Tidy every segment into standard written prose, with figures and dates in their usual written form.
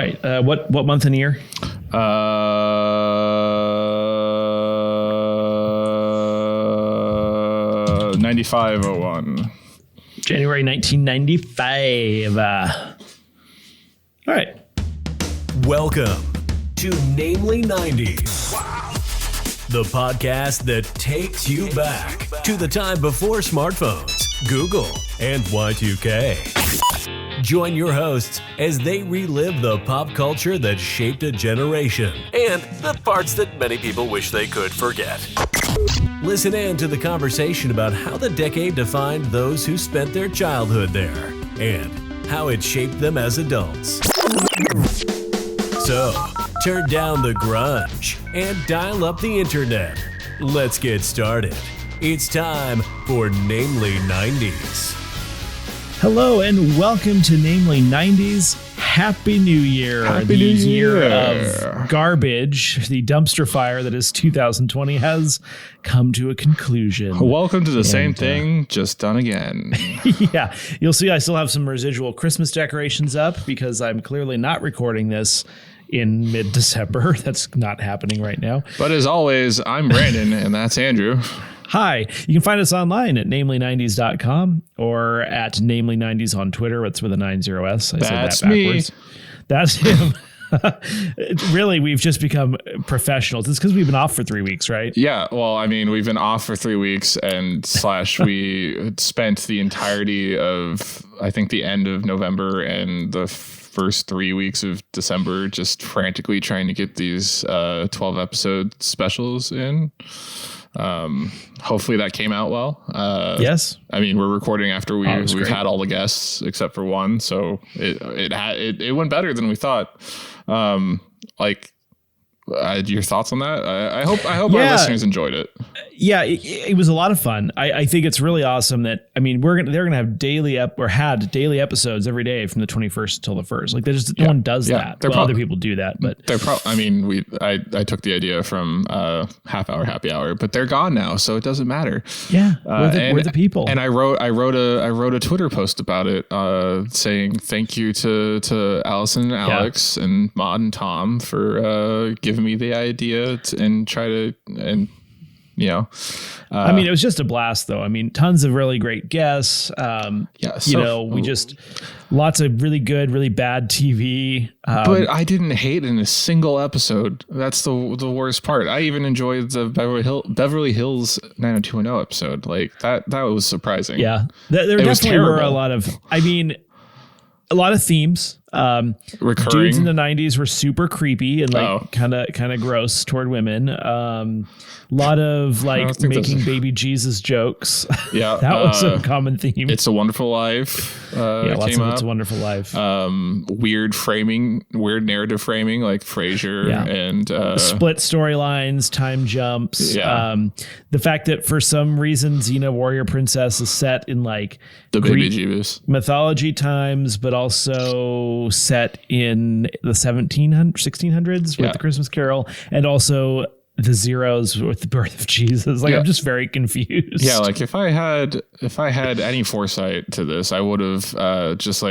right. What month and year? 9501. January 1995. All right. Welcome to Namely 90s. Wow. The podcast that takes you back to the time before smartphones, Google, and Y2K. Join your hosts as they relive the pop culture that shaped a generation and the parts that many people wish they could forget. Listen in to the conversation about how the decade defined those who spent their childhood there and how it shaped them as adults. So, turn down the grunge and dial up the internet. Let's get started. It's time for Namely 90s. Hello and welcome to Namely 90s. Happy New Year. Happy New Year. Of garbage, the dumpster fire that is 2020 has come to a conclusion. Welcome to the same thing, just done again. Yeah, you'll see I still have some residual Christmas decorations up because I'm clearly not recording this in mid-December. That's not happening right now. But as always, I'm Brandon, and that's Andrew. Hi, you can find us online at namely90s.com or at namely90s on Twitter. It's with a 90s. That's said that backwards. Me. That's him. Really, we've just become professionals. It's because we've been off for 3 weeks, right? Yeah, well, I mean, we've been off for 3 weeks and we spent the entirety of, I think, the end of November and the first 3 weeks of December just frantically trying to get these 12 episode specials in. Hopefully that came out well. Yes. I mean, we're recording after we've had all the guests except for one, so it went better than we thought. Your thoughts on that? I hope our listeners enjoyed it. Yeah, it was a lot of fun. I think it's really awesome that, I mean, they're gonna have daily episodes every day from the 21st till the 1st. Like no one does that. Well, other people do that, but I took the idea from half hour happy hour, but they're gone now, so it doesn't matter. Yeah, we're the people. And I wrote a Twitter post about it, saying thank you to Allison and Alex and Maud and Tom for giving me the idea I mean, it was just a blast, though. I mean, tons of really great guests. We just lots of really good, really bad TV. But I didn't hate in a single episode. That's the worst part. I even enjoyed the Beverly Hills 90210 episode. Like that was surprising. Yeah, there definitely were a lot of themes. Recurring. Dudes in the 90s were super creepy and kind of gross toward women. A lot of making baby Jesus jokokes. Yeah, that was a common theme. It's a Wonderful Life. Lots of It's a Wonderful Life. Weird narrative framing like Frasier and split storylines, time jumps. Yeah. The fact that for some reason Xena Warrior Princess is set in like the Greek Baby Jesus mythology times, but also set in the 1600s with the Christmas Carol, and also the zeros with the birth of Jesus. I'm just very confused. Yeah, like if I had any foresight to this, I would have just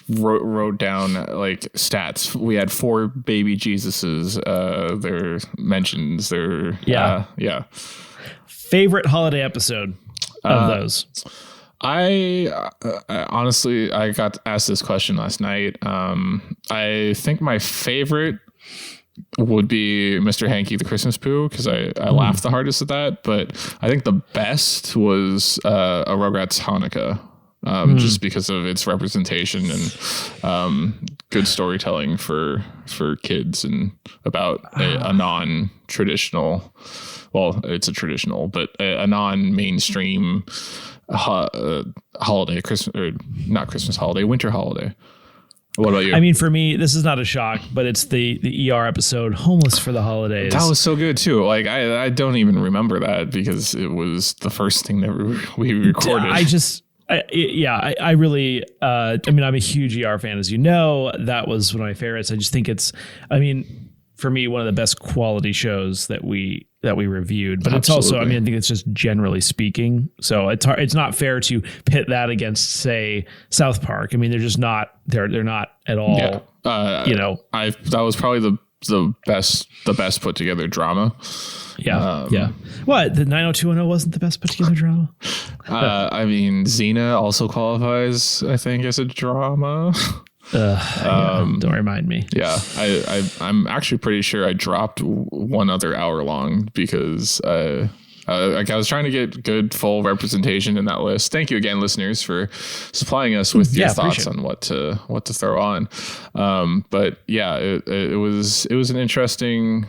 wrote down like stats. We had 4 baby Jesuses. Their mentions. Favorite holiday episode of those. I honestly, I got asked this question last night. I think my favorite would be Mr. Hanky the Christmas Poo, because I laughed the hardest at that. But I think the best was a Rugrats Hanukkah, just because of its representation and good storytelling for kids and about a non-traditional, well, it's a traditional, but a non-mainstream holiday, winter holiday. What about you? I mean, for me, this is not a shock, but it's the ER episode, Homeless for the Holidays. That was so good too. Like I don't even remember that because it was the first thing that we recorded. I really, I'm a huge ER fan, as you know. That was one of my favorites. I just think it's, for me, one of the best quality shows that that we reviewed, but it's also, I mean, I think it's just generally speaking. So it's hard, it's not fair to pit that against, say, South Park. I mean, they're just not, they're not at all, that was probably the best put together drama. Yeah. What? The 90210 wasn't the best put together drama? I mean, Xena also qualifies, I think, as a drama. Don't remind me. Yeah, I'm actually pretty sure I dropped one other hour long because I was trying to get good full representation in that list. Thank you again, listeners, for supplying us with your thoughts on what to throw on. But yeah, it was an interesting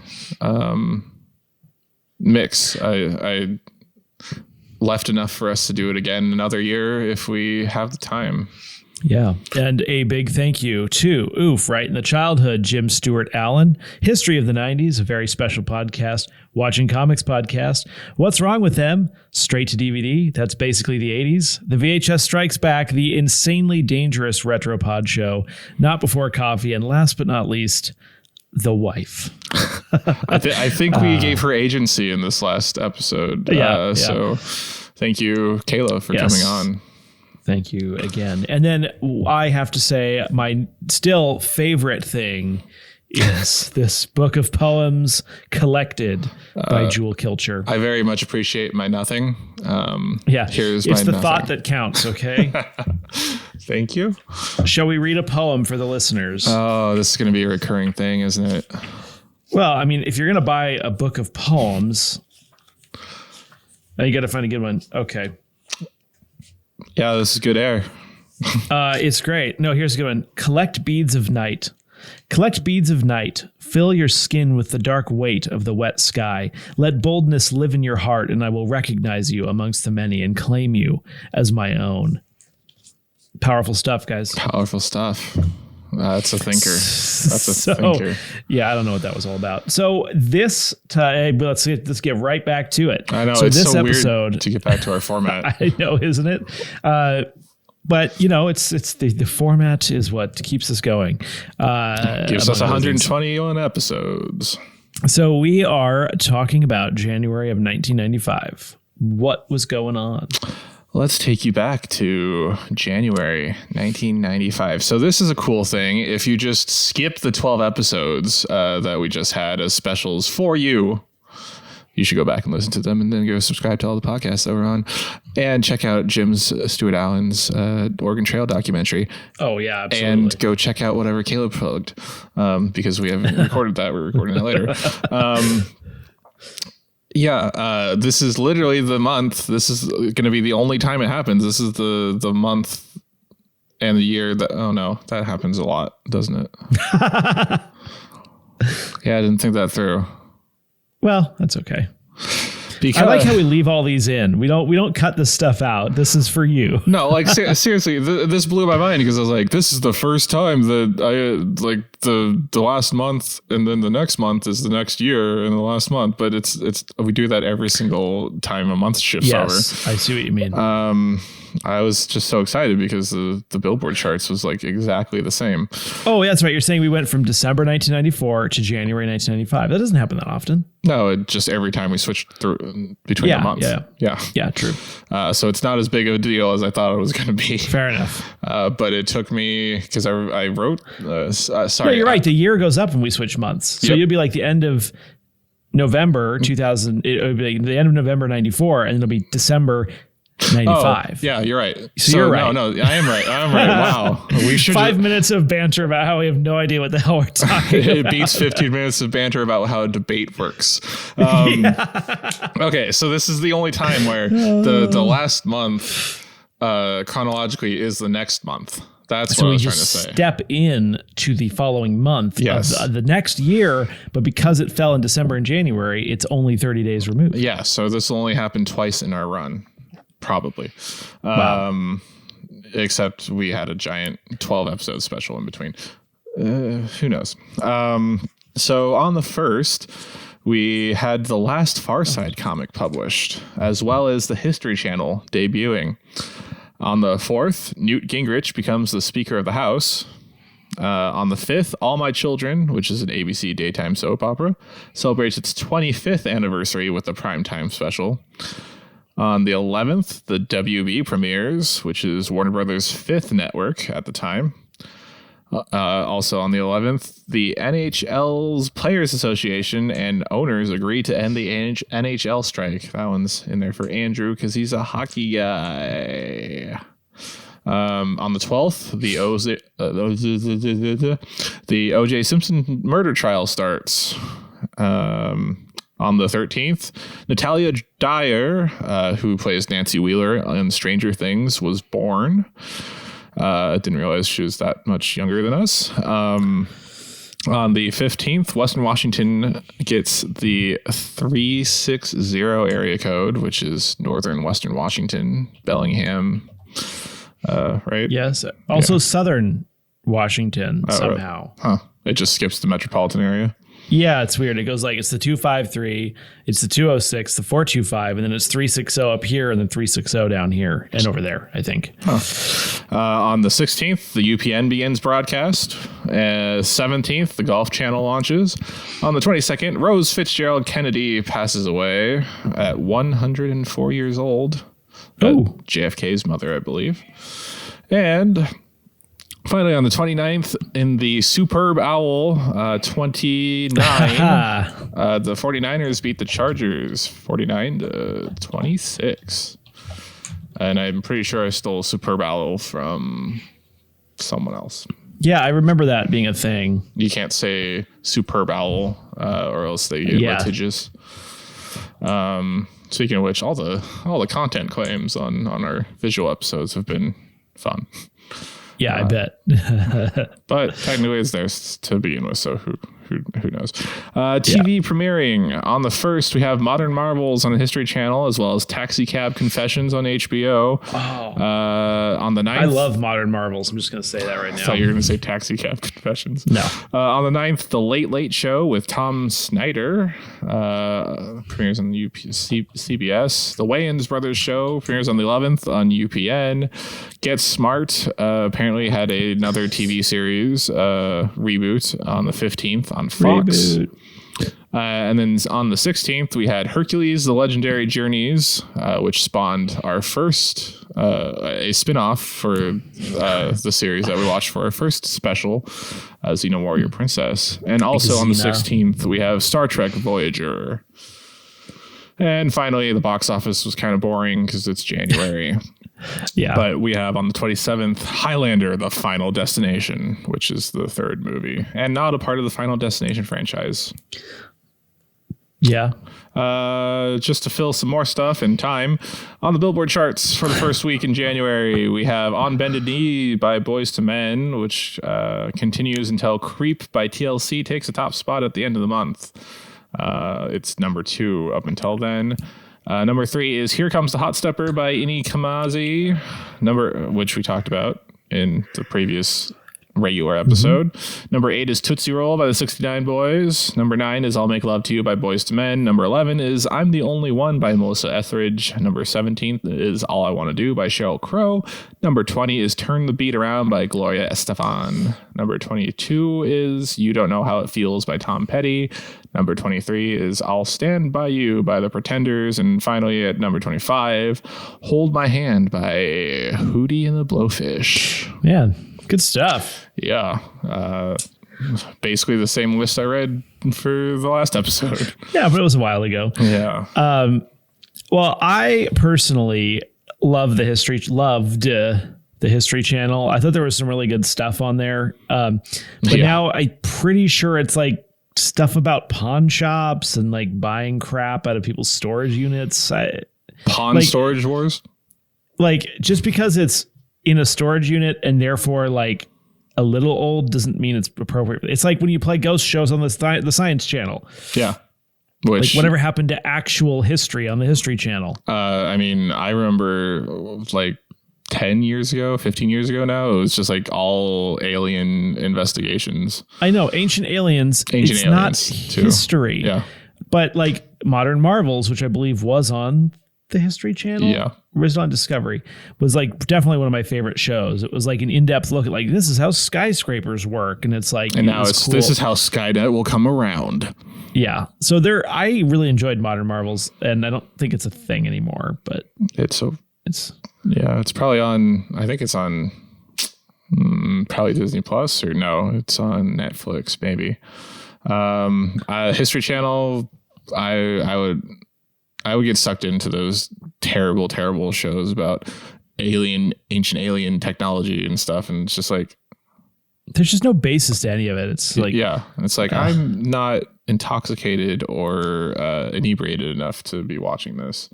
mix. I left enough for us to do it again another year if we have the time. Yeah. And a big thank you to Right in the Childhood, Jim Stewart Allen, History of the 90s, a very special podcast, Watching Comics podcast, What's Wrong with Them, Straight to DVD, that's basically the 80s, The VHS Strikes Back, the insanely dangerous Retropod show, Not Before Coffee, and last but not least, The Wife. I think we gave her agency in this last episode. So thank you, Kayla, for coming on. Thank you again. And then I have to say my still favorite thing is this book of poems collected by Jewel Kilcher. I very much appreciate my nothing. It's the nothing. Thought that counts, okay? Thank you. Shall we read a poem for the listeners? Oh, this is going to be a recurring thing, isn't it? Well, I mean, if you're going to buy a book of poems, you got to find a good one. Okay. Yeah, this is good air. It's great. No, here's a good one. Collect beads of night. Collect beads of night. Fill your skin with the dark weight of the wet sky. Let boldness live in your heart, and I will recognize you amongst the many and claim you as my own. Powerful stuff, guys. Powerful stuff. That's a thinker. That's a thinker. Yeah, I don't know what that was all about. So this time, let's get right back to it. I know, so it's this so episode, weird to get back to our format. I know, isn't it? But you know, it's the format is what keeps us going. Gives us 121 episodes. So we are talking about January of 1995. What was going on? Let's take you back to January 1995. So this is a cool thing. If you just skip the 12 episodes that we just had as specials for you, you should go back and listen to them and then go subscribe to all the podcasts that we're on and check out Jim's Stuart Allen's Oregon Trail documentary. Oh, yeah, absolutely. And go check out whatever Caleb plugged because we haven't recorded that. We're recording that later. This is literally the month. This is going to be the only time it happens. This is the month and the year that, oh no, that happens a lot, doesn't it? Yeah, I didn't think that through. Well, that's okay. Because I like how we leave all these in. We don't cut this stuff out. This is for you. No, like seriously, this blew my mind because I was like, this is the first time that I like the last month, and then the next month is the next year, and the last month. But it's we do that every single time a month shifts over. Yes, I see what you mean. I was just so excited because the Billboard charts was like exactly the same. Oh, that's right. You're saying we went from December 1994 to January 1995. That doesn't happen that often. No, it just every time we switched through between the months. Yeah, true. So it's not as big of a deal as I thought it was going to be. Fair enough. But it took me because I wrote. Sorry, no, you're right. The year goes up when we switch months. So you'll be like the end of November 2000. It'll be the end of November 94, and it'll be December 95. Oh, yeah, you're right. So you're right. No, I am right. Wow. We should 5 minutes of banter about how we have no idea what the hell we're talking about. It beats 15 minutes of banter about how a debate works. Okay, so this is the only time where the last month chronologically is the next month. That's what I was trying to say. Step in to the following month of the next year, but because it fell in December and January, it's only 30 days removed. Yeah, so this will only happen twice in our run. Probably. Wow. Except we had a giant 12 episode special in between. Who knows? So on the 1st, we had the last Far Side comic published, as well as the History Channel debuting. On the 4th, Newt Gingrich becomes the Speaker of the House. On the 5th, All My Children, which is an ABC daytime soap opera, celebrates its 25th anniversary with a primetime special. On the 11th, the WB premieres, which is Warner Brothers' 5th network at the time. Also on the 11th, the NHL's Players Association and owners agree to end the NHL strike. That one's in there for Andrew because he's a hockey guy. On the 12th, the O.J. Simpson murder trial starts. On the 13th, Natalia Dyer, who plays Nancy Wheeler in Stranger Things, was born. Didn't realize she was that much younger than us. On the 15th, Western Washington gets the 360 area code, which is northern Western Washington, Bellingham, right? Yes. Also Southern Washington somehow. Huh. It just skips the metropolitan area. Yeah, it's weird. It goes like it's the 253, it's the 206, the 425, and then it's 360 up here and then 360 down here and over there, I think. Huh. On the 16th, the UPN begins broadcast. 17th, the Golf Channel launches. On the 22nd, Rose Fitzgerald Kennedy passes away at 104 years old. JFK's mother, I believe. And finally, on the 29th, in the Superb Owl 29, the 49ers beat the Chargers 49-26. And I'm pretty sure I stole Superb Owl from someone else. Yeah, I remember that being a thing. You can't say Superb Owl or else they get litigious. Speaking of which, all the content claims on our visual episodes have been fun. Yeah, I bet. But technically it's theirs to begin with, so who knows? TV premiering. On the 1st, we have Modern Marvels on the History Channel, as well as Taxi Cab Confessions on HBO. On the 9th... I love Modern Marvels. I'm just going to say that right now. I thought you were going to say Taxi Cab Confessions. No. On the 9th, The Late Late Show with Tom Snyder premieres on CBS. The Wayans Brothers Show premieres on the 11th on UPN. Get Smart apparently had another TV series reboot on the 15th on Fox. And then on the 16th, we had Hercules, The Legendary Journeys, which spawned our first, a spinoff for the series that we watched for our first special, Xena Warrior Princess. And also on the 16th, we have Star Trek Voyager. And finally, the box office was kind of boring because it's January. Yeah. But we have on the 27th, Highlander, The Final Destination, which is the 3rd movie and not a part of the Final Destination franchise. Yeah. Just to fill some more stuff and time on the Billboard charts for the first week in January, we have On Bended Knee by Boyz II Men, which continues until Creep by TLC takes the top spot at the end of the month. It's number 2 up until then. Number 3 is Here Comes the Hot Stepper by Ini Kamazi, which we talked about in the previous regular episode. Number 8 is Tootsie Roll by the 69 Boys. Number 9 is I'll Make Love to You by Boyz II Men. Number 11 is I'm the Only One by Melissa Etheridge. Number 17 is All I Want to Do by Sheryl Crow. Number 20 is Turn the Beat Around by Gloria Estefan. Number 22 is You Don't Know How It Feels by Tom Petty. Number 23 is I'll Stand By You by The Pretenders. And finally at number 25, Hold My Hand by Hootie and the Blowfish. Yeah. Good stuff. Yeah. Basically the same list I read for the last episode. Yeah, but it was a while ago. Yeah. Well, I personally loved the History Channel. I thought there was some really good stuff on there. But now I'm pretty sure it's like stuff about pawn shops and like buying crap out of people's storage units. Storage wars? Like just because it's in a storage unit and therefore like a little old doesn't mean it's appropriate. It's like when you play ghost shows on the Science Channel. Yeah. Like whatever happened to actual history on the History Channel? I mean, I remember like 10 years ago, 15 years ago now, it was just like all alien investigations. I know, Ancient Aliens. It's not too. history. Yeah. But like Modern Marvels, which I believe was on the History Channel. Yeah. Or was it on Discovery? Was like definitely one of my favorite shows. It was like an in-depth look at like, this is how skyscrapers work. And it's like, and now this is how Skynet will come around. Yeah. So I really enjoyed Modern Marvels, and I don't think it's a thing anymore, but it's probably on, I think it's on probably Disney Plus, or no, it's on Netflix maybe. History Channel, I would get sucked into those terrible shows about ancient alien technology and stuff, and it's just like there's just no basis to any of it. It's like, yeah, it's like I'm not intoxicated or inebriated enough to be watching this,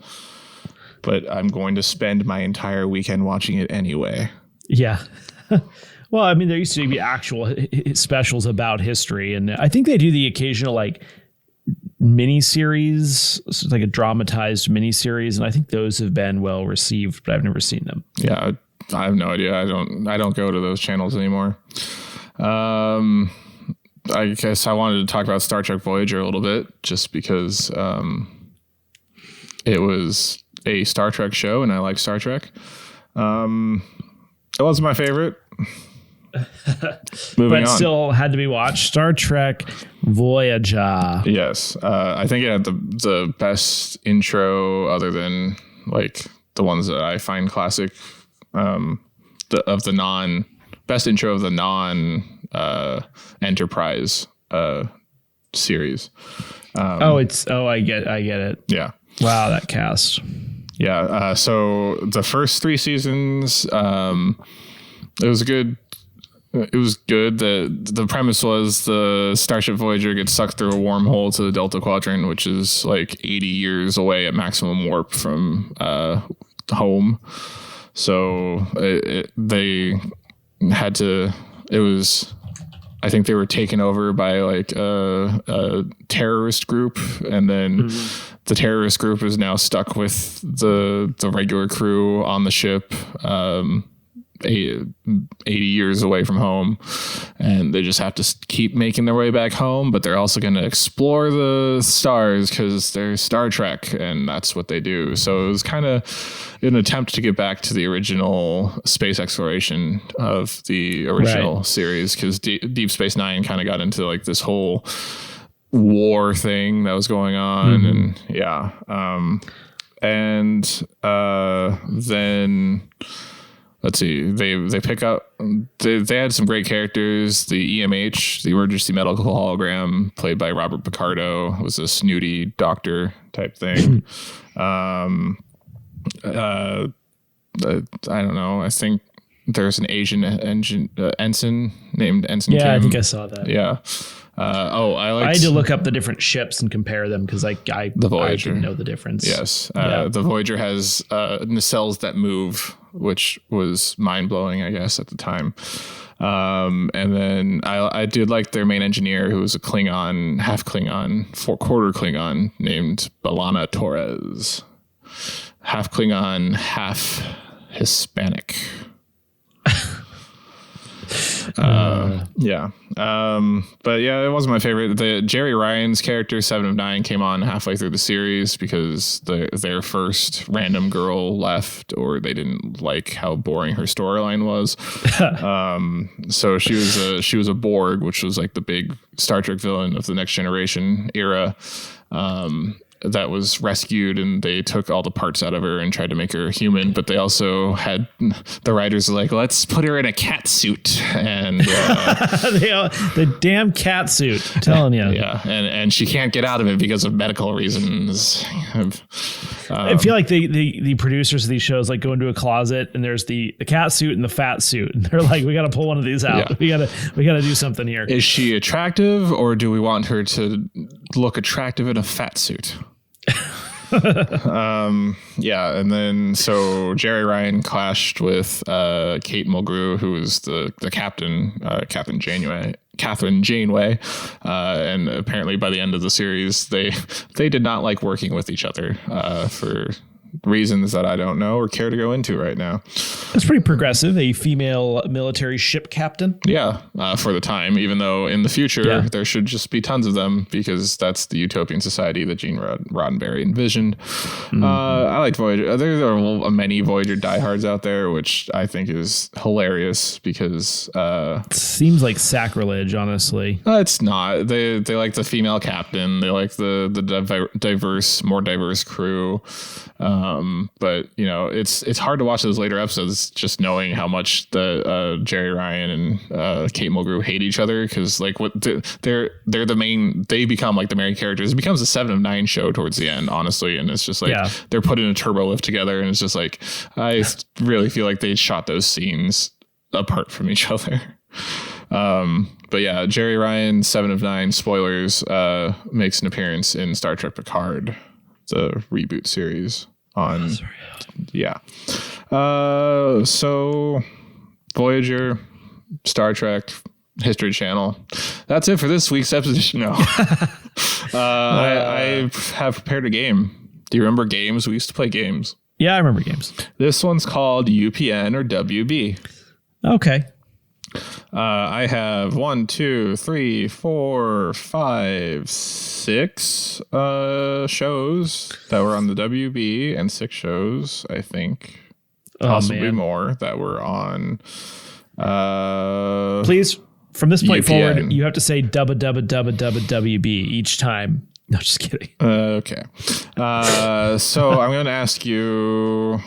but I'm going to spend my entire weekend watching it anyway. Yeah. Well, I mean, there used to be actual specials about history, and I think they do the occasional like miniseries, so like a dramatized miniseries, and I think those have been well received, but I've never seen them. Yeah, I have no idea. I don't go to those channels anymore. I guess I wanted to talk about Star Trek Voyager a little bit, just because it was a Star Trek show, and I like Star Trek. It wasn't my favorite. But still had to be watched. Star Trek Voyager. Yes. I think it had the best intro, other than like the ones that I find classic, best intro of the non Enterprise series. I get it. Yeah. Wow, that cast. Yeah. So the first 3 seasons, it was good. It was good. The premise was the Starship Voyager gets sucked through a wormhole to the Delta Quadrant, which is like 80 years away at maximum warp from home. So they had to. It was. I think they were taken over by like a terrorist group, and then the terrorist group is now stuck with the regular crew on the ship. 80 years away from home, and they just have to keep making their way back home, but they're also going to explore the stars because they're Star Trek, and that's what they do. So it was kind of an attempt to get back to the original space exploration of the original series, because Deep Space Nine kind of got into like this whole war thing that was going on. And yeah. Then let's see, they pick up, they had some great characters. The EMH, the emergency medical hologram, played by Robert Picardo, was a snooty doctor type thing. I don't know. I think there's an Asian ensign named Ensign Kim. I think I saw that. Yeah. I had to look up the different ships and compare them because I didn't know the difference. Yes. The Voyager has nacelles that move, which was mind blowing, I guess, at the time. And then I did like their main engineer, who was a Klingon, half Klingon, quarter Klingon, named B'Elanna Torres. Half Klingon, half Hispanic. Yeah. But yeah, it wasn't my favorite. The Jerry Ryan's character, 7 of 9, came on halfway through the series because their first random girl left, or they didn't like how boring her storyline was. So she was a Borg, which was like the big Star Trek villain of the Next Generation era. That was rescued, and they took all the parts out of her and tried to make her human, but they also had the writers like, let's put her in a cat suit, and the damn cat suit, I'm telling you. Yeah, and she can't get out of it because of medical reasons. I feel like the producers of these shows like go into a closet, and there's the cat suit and the fat suit, and they're like, we got to pull one of these out. Yeah. We got to do something here. Is she attractive, or do we want her to look attractive in a fat suit? Yeah, and then so Jerry Ryan clashed with Kate Mulgrew, who was the captain, Catherine Janeway, and apparently by the end of the series they did not like working with each other for reasons that I don't know or care to go into right now. That's pretty progressive. A female military ship captain. Yeah, for the time, even though in the future there should just be tons of them because that's the utopian society that Gene Roddenberry envisioned. I like Voyager. There are many Voyager diehards out there, which I think is hilarious because it seems like sacrilege, honestly. It's not. They like the female captain. They like the more diverse crew. But you know, it's hard to watch those later episodes just knowing how much the Jerry Ryan and Kate Mulgrew hate each other, because like they're the main, they become like the main characters. It becomes a 7 of 9 show towards the end, honestly, and it's just like they're put in a turbo lift together, and it's just like I really feel like they shot those scenes apart from each other. But yeah, Jerry Ryan, 7 of 9, spoilers, makes an appearance in Star Trek Picard, the reboot series on. So Voyager, Star Trek, History Channel. That's it for this week's episode. No. I have prepared a game. Do you remember games? We used to play games. Yeah, I remember games. This one's called UPN or WB. Okay. I have 1, 2, 3, 4, 5, 6 shows that were on the WB, and 6 shows, I think, possibly more, that were on. Please, from this point UPN. forward, you have to say WB each time. No, just kidding. Okay. So I'm going to ask you.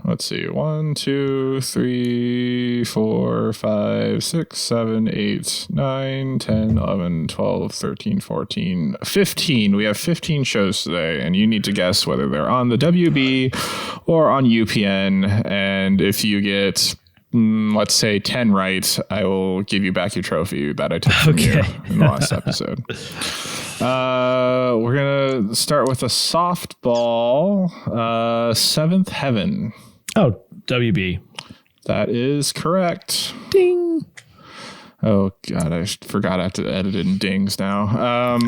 Let's see. 1, 2, 3, 4, 5, 6, 7, 8, 9, 10, 11, 12, 13, 14, 15. We have 15 shows today, and you need to guess whether they're on the WB or on UPN. And if you get, let's say, 10 right, I will give you back your trophy that I took from you in the last episode. We're going to start with a softball. Seventh Heaven. Oh, WB. That is correct. Ding. Oh, God, I forgot I have to edit in dings now.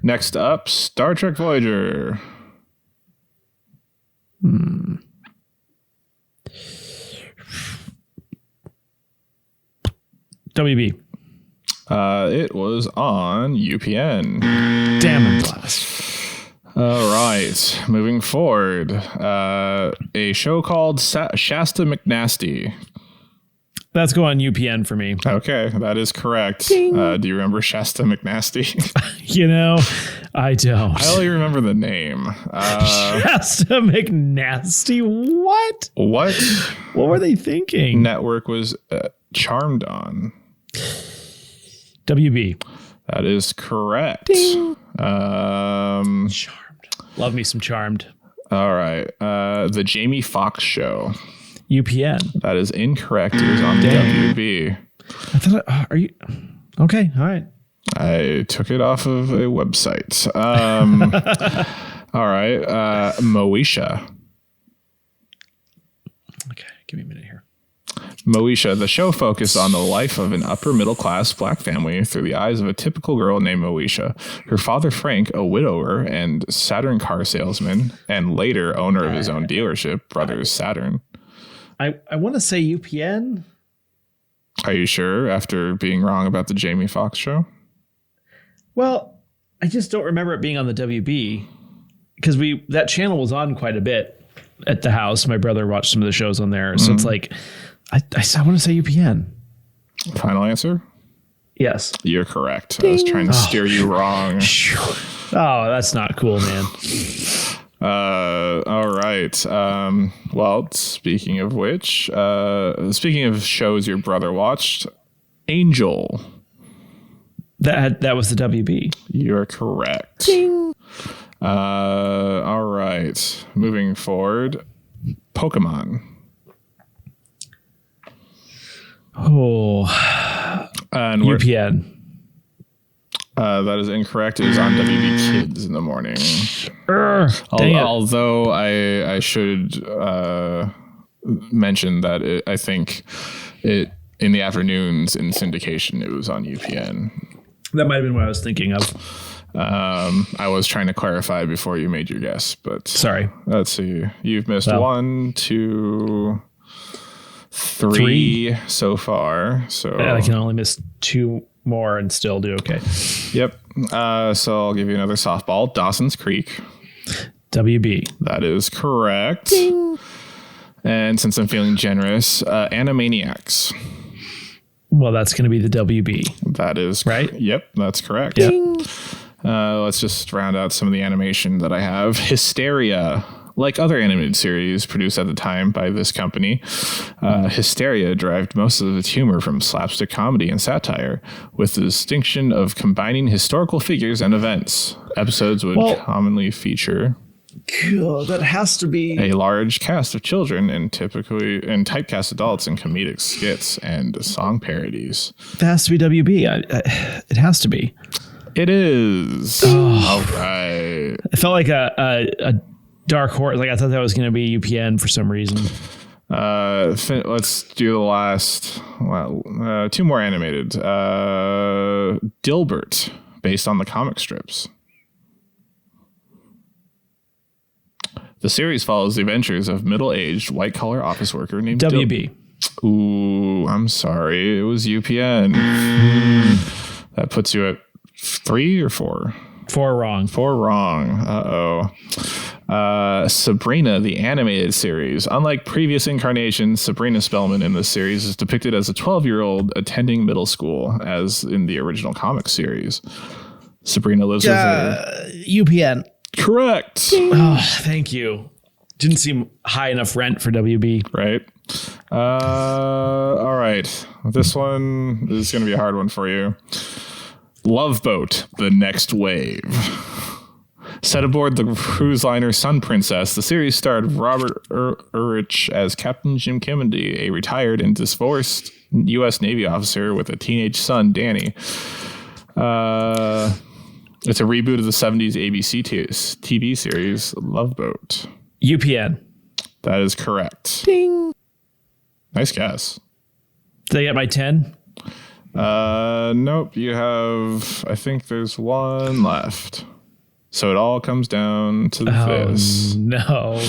Next up, Star Trek Voyager. WB. It was on UPN. Damn blast. All right, moving forward. A show called Shasta McNasty. That's going UPN for me. Okay, that is correct. Do you remember Shasta McNasty? You know, I don't. I only remember the name. Shasta McNasty? What? What were they thinking? Network was Charmed on? WB. That is correct. Charmed. Love me some Charmed. All right. The Jamie Foxx Show. UPN. That is incorrect. It was on the WB. I thought, are you okay? All right. I took it off of a website. All right. Moesha. Okay, give me a minute here. Moesha, the show focused on the life of an upper middle class black family through the eyes of a typical girl named Moesha. Her father, Frank, a widower and Saturn car salesman, and later owner of his own dealership, Brothers Saturn. I want to say UPN. Are you sure after being wrong about the Jamie Foxx show? Well, I just don't remember it being on the WB because that channel was on quite a bit at the house. My brother watched some of the shows on there. So it's like, I want to say UPN. Final answer? Yes. You're correct. Ding. I was trying to steer you wrong. Oh, that's not cool, man. All right. Well, speaking of which, speaking of shows your brother watched, Angel. That was the WB. You're correct. Ding. All right. Moving forward, Pokemon. Oh, and UPN. That is incorrect. It is on WB Kids in the morning. Although I should mention that I think it in the afternoons in syndication it was on UPN. That might have been what I was thinking of. I was trying to clarify before you made your guess, but sorry. Let's see. You've missed 1, 2, 3 so far. So I can only miss 2 more and still do okay. Yep. So I'll give you another softball. Dawson's Creek. WB. That is correct. Ding. And since I'm feeling generous, Animaniacs. Well, that's going to be the WB. That is right. Yep, that's correct. Ding. Let's just round out some of the animation that I have. Hysteria. Like other animated series produced at the time by this company, Hysteria derived most of its humor from slapstick comedy and satire, with the distinction of combining historical figures and events. Episodes would commonly feature that has to be a large cast of children and typecast adults in comedic skits and song parodies. That has to be WB. It has to be. It is. All right. It felt like a dark horse. Like I thought that was going to be UPN for some reason. Let's do the last 2 more animated. Dilbert, based on the comic strips. The series follows the adventures of middle-aged white-collar office worker named WB. Ooh, I'm sorry. It was UPN. That puts you at 3 or 4? 4 wrong. 4 wrong. Uh-oh. Sabrina, the animated series. Unlike previous incarnations, Sabrina Spellman in this series is depicted as a 12-year-old attending middle school, as in the original comic series. Sabrina lives with her... UPN. Correct. Oh, thank you. Didn't seem high enough rent for WB. Right. All right. This one is going to be a hard one for you. Love Boat, The Next Wave. Set aboard the cruise liner Sun Princess, the series starred Robert Urich as Captain Jim Kimmondy, a retired and divorced U.S. Navy officer with a teenage son, Danny. It's a reboot of the 70s ABC TV series, Love Boat. UPN. That is correct. Ding. Nice guess. Did I get my 10? Nope. You have, I think there's 1 left. So it all comes down to this. No.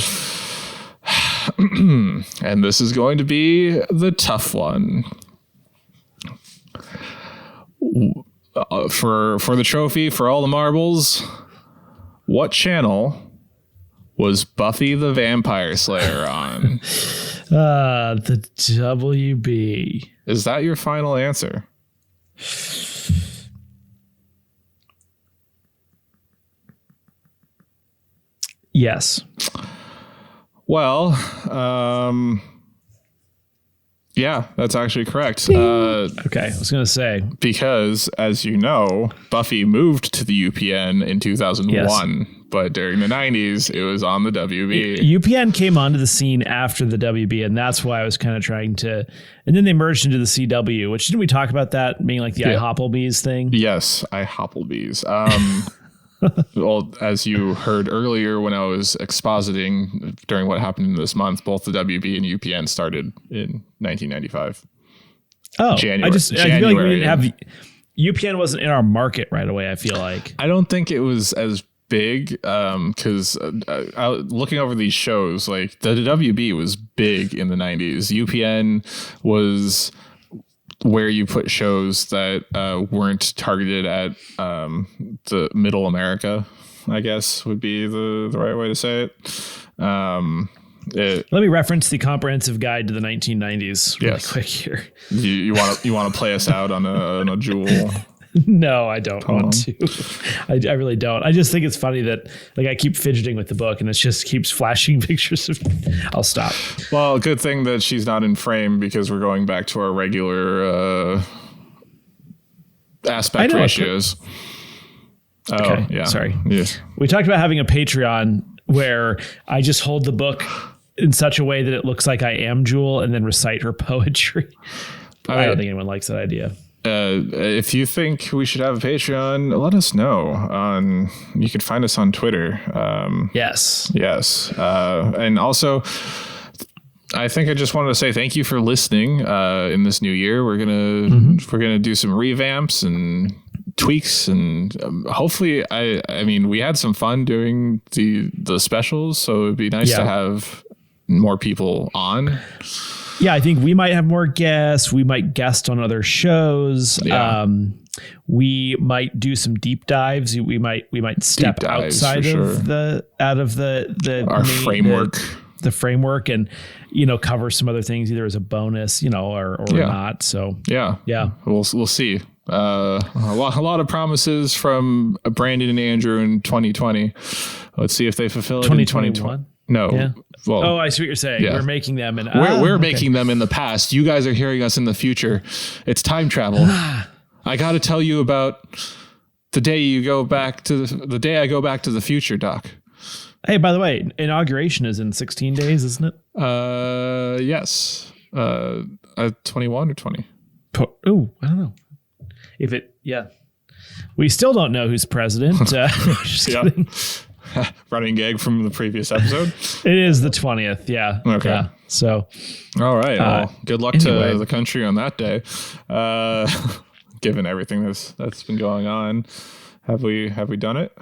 And this is going to be the tough one. For the trophy, for all the marbles, what channel was Buffy the Vampire Slayer on? The WB. Is that your final answer? Yes. Well, yeah, that's actually correct. Okay, I was going to say. Because, as you know, Buffy moved to the UPN in 2001, yes. But during the 90s, it was on the WB. UPN came onto the scene after the WB, and that's why I was kind of trying to... And then they merged into the CW, which didn't we talk about that being like the iHopplebees thing? Yes, iHopplebees. Well, as you heard earlier when I was expositing during what happened this month, both the WB and UPN started in 1995. Oh, January. I feel like we didn't have... UPN wasn't in our market right away, I feel like. I don't think it was as big because looking over these shows, like the WB was big in the 90s. UPN was where you put shows that weren't targeted at the middle America, I guess would be the right way to say it. Let me reference the comprehensive guide to the 1990s really quick here. You want to play us out on a jewel? No, I don't want to. I really don't. I just think it's funny that like I keep fidgeting with the book and it just keeps flashing pictures of me. I'll stop. Well, good thing that she's not in frame because we're going back to our regular aspect ratios. Okay, yeah. Sorry. Yes. We talked about having a Patreon where I just hold the book in such a way that it looks like I am Jewel and then recite her poetry. I don't think anyone likes that idea. If you think we should have a Patreon, let us know. You could find us on Twitter. Yes. And also, I think I just wanted to say thank you for listening in this new year. We're gonna do some revamps and tweaks, and hopefully, I mean, we had some fun doing the specials, so it'd be nice to have more people on. Yeah, I think we might have more guests. We might guest on other shows. Yeah. We might do some deep dives. We might step outside of the our framework. The framework, and cover some other things either as a bonus, or not. So yeah, we'll see. A lot of promises from Brandon and Andrew in 2020. Let's see if they fulfill it in 2021. No. Yeah. Well, I see what you're saying. Yeah. We're making them in we're making them in the past. You guys are hearing us in the future. It's time travel. I got to tell you about the day I go back to the future, Doc. Hey, by the way, inauguration is in 16 days, isn't it? Yes. 21 or 20. Oh, I don't know. We still don't know who's president. Just kidding. Running gag from the previous episode. It is the 20th. Yeah. Okay. Yeah. So, all right. Well, good luck to the country on that day. Given everything that's been going on, have we done it?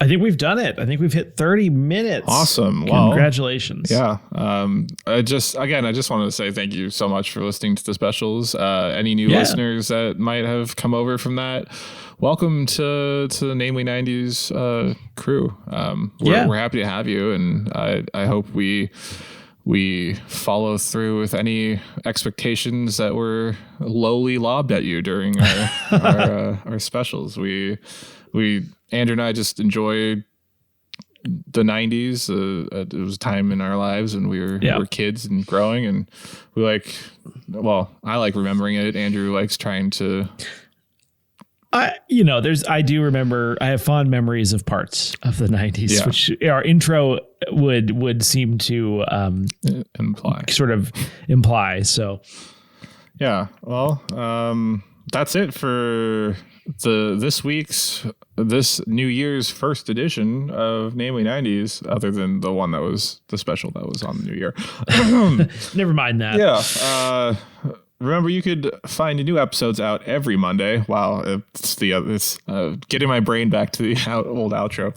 I think we've done it. I think we've hit 30 minutes. Awesome. Congratulations. Yeah. I just wanted to say thank you so much for listening to the specials. Any new listeners that might have come over from that, welcome to the Namely 90s crew. We're happy to have you, and I hope we follow through with any expectations that were lowly lobbed at you during our specials. Andrew and I just enjoyed the 90s. It was a time in our lives when we were kids and growing, and I like remembering it. Andrew likes trying to. I do remember. I have fond memories of parts of the 90s, which our intro would seem to imply. So, yeah. Well, that's it for this New Year's first edition of Namely 90s, other than the one that was the special that was on the New Year. Never mind that. Yeah. Remember, you could find new episodes out every Monday. Wow, it's getting my brain back to the old outro.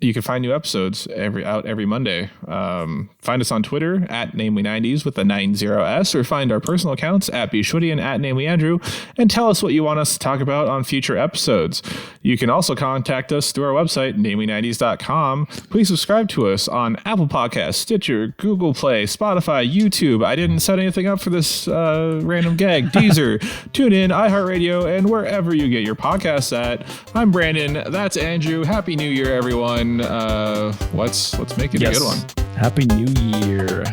You can find new episodes every Monday. Find us on Twitter at Namely90s with the 90s, or find our personal accounts at bshwitty and at NamelyAndrew, and tell us what you want us to talk about on future episodes. You can also contact us through our website, namely90s.com. Please subscribe to us on Apple Podcasts, Stitcher, Google Play, Spotify, YouTube. I didn't set anything up for this random gag. Deezer, TuneIn, iHeartRadio, and wherever you get your podcasts at. I'm Brandon. That's Andrew. Happy New Year, everyone. Let's make it a good one. Happy New Year.